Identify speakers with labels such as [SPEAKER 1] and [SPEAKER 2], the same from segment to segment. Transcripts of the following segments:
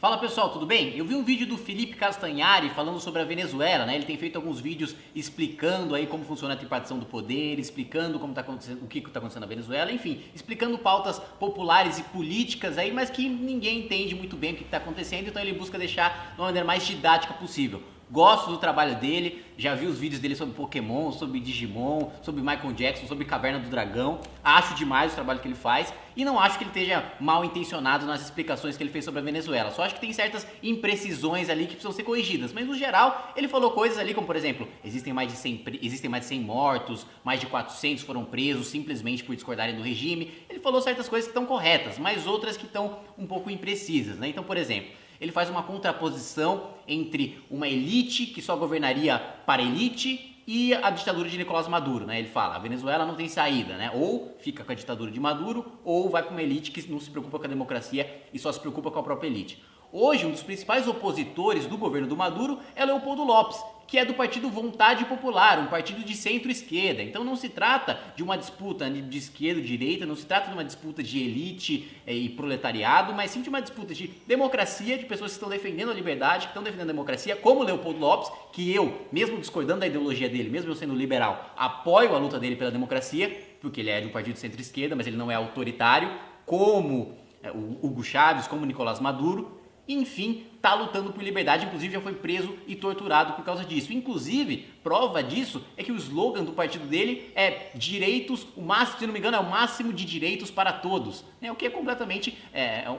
[SPEAKER 1] Fala pessoal, tudo bem? Eu vi um vídeo do Felipe Castanhari falando sobre a Venezuela, né? Ele tem feito alguns vídeos explicando aí como funciona a tripartição do poder, explicando como tá acontecendo, o que está acontecendo na Venezuela, enfim, explicando pautas populares e políticas aí, mas que ninguém entende muito bem o que está acontecendo, então ele busca deixar de uma maneira mais didática possível. Gosto do trabalho dele, já vi os vídeos dele sobre Pokémon, sobre Digimon, sobre Michael Jackson, sobre Caverna do Dragão. Acho demais o trabalho que ele faz e não acho que ele esteja mal intencionado nas explicações que ele fez sobre a Venezuela. Só acho que tem certas imprecisões ali que precisam ser corrigidas. Mas no geral, ele falou coisas ali como, por exemplo, existem mais de 100 mortos, mais de 400 foram presos simplesmente por discordarem do regime. Ele falou certas coisas que estão corretas, mas outras que estão um pouco imprecisas, né? Então, por exemplo, ele faz uma contraposição entre uma elite que só governaria para a elite e a ditadura de Nicolás Maduro, né? Ele fala, a Venezuela não tem saída, né? Ou fica com a ditadura de Maduro, ou vai para uma elite que não se preocupa com a democracia e só se preocupa com a própria elite. Hoje, um dos principais opositores do governo do Maduro é Leopoldo López, que é do partido Vontade Popular, um partido de centro-esquerda. Então não se trata de uma disputa de esquerda e direita, não se trata de uma disputa de elite e proletariado, mas sim de uma disputa de democracia, de pessoas que estão defendendo a liberdade, que estão defendendo a democracia, como Leopoldo López, que eu, mesmo discordando da ideologia dele, mesmo eu sendo liberal, apoio a luta dele pela democracia, porque ele é de um partido de centro-esquerda, mas ele não é autoritário, como o Hugo Chávez, como Nicolás Maduro. Enfim, está lutando por liberdade, inclusive já foi preso e torturado por causa disso. Inclusive, prova disso é que o slogan do partido dele é direitos, o máximo, se não me engano, é o máximo de direitos para todos, né? O que é completamente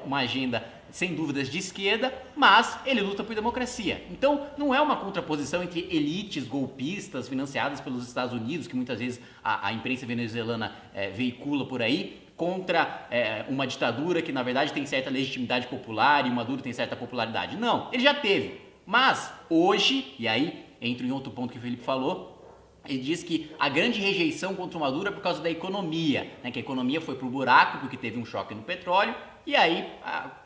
[SPEAKER 1] uma agenda, sem dúvidas, de esquerda, mas ele luta por democracia. Então, não é uma contraposição entre elites golpistas financiadas pelos Estados Unidos, que muitas vezes a imprensa venezuelana veicula por aí, contra uma ditadura que na verdade tem certa legitimidade popular e o Maduro tem certa popularidade. Não, ele já teve. Mas hoje, e aí entra em outro ponto que o Felipe falou, ele diz que a grande rejeição contra o Maduro é por causa da economia, né? Que a economia foi pro buraco porque teve um choque no petróleo e aí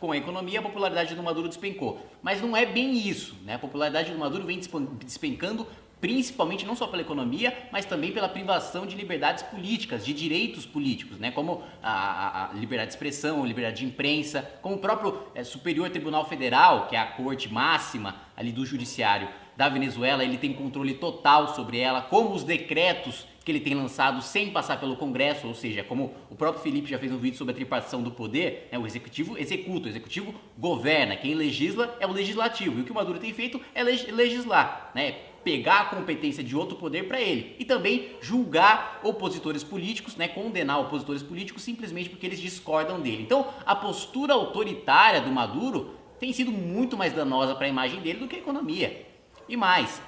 [SPEAKER 1] com a economia a popularidade do Maduro despencou. Mas não é bem isso, né? A popularidade do Maduro vem despencando principalmente não só pela economia, mas também pela privação de liberdades políticas, de direitos políticos, né? Como a liberdade de expressão, a liberdade de imprensa, como o próprio Superior Tribunal Federal, que é a corte máxima ali do judiciário da Venezuela, ele tem controle total sobre ela, como os decretos que ele tem lançado sem passar pelo Congresso, ou seja, como o próprio Felipe já fez um vídeo sobre a tripartição do poder, né? O executivo executa, o executivo governa, quem legisla é o legislativo, e o que o Maduro tem feito é legislar, né? Pegar a competência de outro poder para ele e também julgar opositores políticos, né, condenar opositores políticos simplesmente porque eles discordam dele. Então, a postura autoritária do Maduro tem sido muito mais danosa para a imagem dele do que a economia. E mais,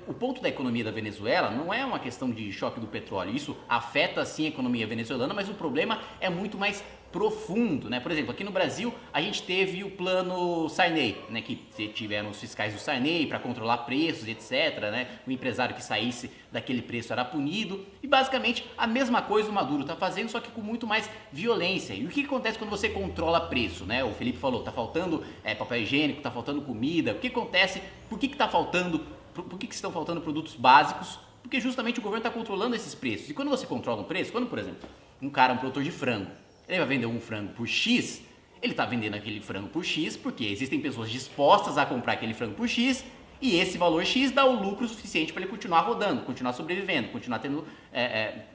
[SPEAKER 1] o ponto da economia da Venezuela não é uma questão de choque do petróleo, isso afeta sim a economia venezuelana, mas o problema é muito mais profundo, né? Por exemplo, aqui no Brasil a gente teve o plano Sarney, né? Que tiveram os fiscais do Sarney para controlar preços, etc, né? O empresário que saísse daquele preço era punido e basicamente a mesma coisa o Maduro está fazendo, só que com muito mais violência. E o que acontece quando você controla preço, né? O Felipe falou, tá faltando papel higiênico, tá faltando comida. O que acontece? Por que tá faltando? Por que estão faltando produtos básicos? Porque justamente o governo está controlando esses preços. E quando você controla um preço, quando, por exemplo, um produtor de frango, ele vai vender um frango por X, ele está vendendo aquele frango por X porque existem pessoas dispostas a comprar aquele frango por X e esse valor X dá o lucro suficiente para ele continuar rodando, continuar sobrevivendo, continuar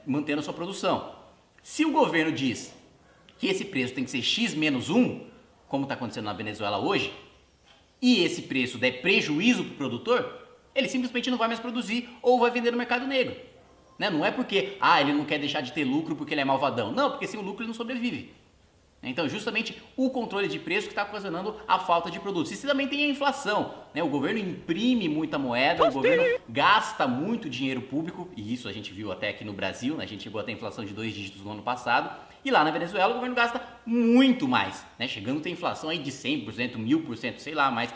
[SPEAKER 1] mantendo a sua produção. Se o governo diz que esse preço tem que ser X menos 1, como está acontecendo na Venezuela hoje, e esse preço der prejuízo para o produtor, ele simplesmente não vai mais produzir ou vai vender no mercado negro. Né? Não é porque ele não quer deixar de ter lucro porque ele é malvadão. Não, porque sem o lucro ele não sobrevive. Então, justamente o controle de preço que está ocasionando a falta de produtos. E você também tem a inflação, né? O governo imprime muita moeda, o governo gasta muito dinheiro público, e isso a gente viu até aqui no Brasil, né? A gente chegou até a inflação de 2 dígitos no ano passado, e lá na Venezuela o governo gasta muito mais, né? Chegando a ter inflação aí de 100%, 1000%, sei lá mais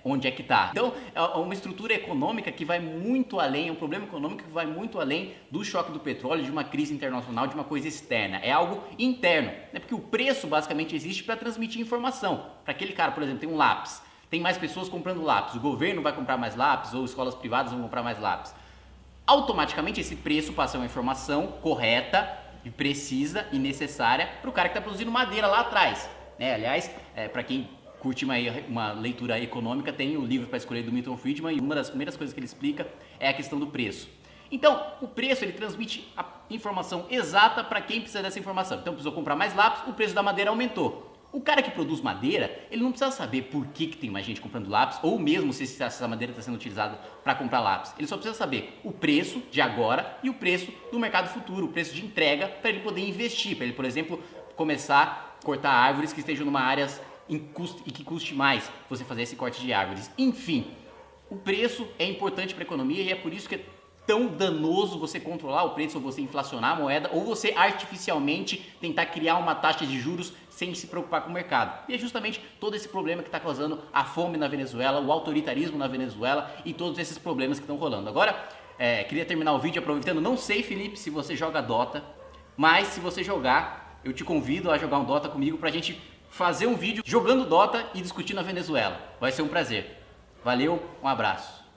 [SPEAKER 1] onde é que está. Então, é uma estrutura econômica que vai muito além, é um problema econômico que vai muito além do choque do petróleo, de uma crise internacional, de uma coisa externa. É algo interno, né? Porque o preço basicamente existe para transmitir informação. Para aquele cara, por exemplo, tem um lápis, tem mais pessoas comprando lápis, o governo vai comprar mais lápis ou escolas privadas vão comprar mais lápis. Automaticamente esse preço passa uma informação correta e precisa e necessária para o cara que está produzindo madeira lá atrás, né? Aliás, para quem curte uma leitura econômica, tem o livro para escolher do Milton Friedman e uma das primeiras coisas que ele explica é a questão do preço. Então, o preço ele transmite a informação exata para quem precisa dessa informação. Então, precisou comprar mais lápis, o preço da madeira aumentou. O cara que produz madeira, ele não precisa saber por que tem mais gente comprando lápis, ou mesmo se essa madeira está sendo utilizada para comprar lápis. Ele só precisa saber o preço de agora e o preço do mercado futuro, o preço de entrega, para ele poder investir, para ele, por exemplo, começar a cortar árvores que estejam numa área e que custe mais você fazer esse corte de árvores. Enfim, o preço é importante para a economia e é por isso que é tão danoso você controlar o preço, ou você inflacionar a moeda, ou você artificialmente tentar criar uma taxa de juros sem se preocupar com o mercado. E é justamente todo esse problema que está causando a fome na Venezuela, o autoritarismo na Venezuela e todos esses problemas que estão rolando. Agora, queria terminar o vídeo aproveitando, não sei, Felipe, se você joga Dota, mas se você jogar, eu te convido a jogar um Dota comigo pra gente fazer um vídeo jogando Dota e discutindo a Venezuela. Vai ser um prazer. Valeu, um abraço.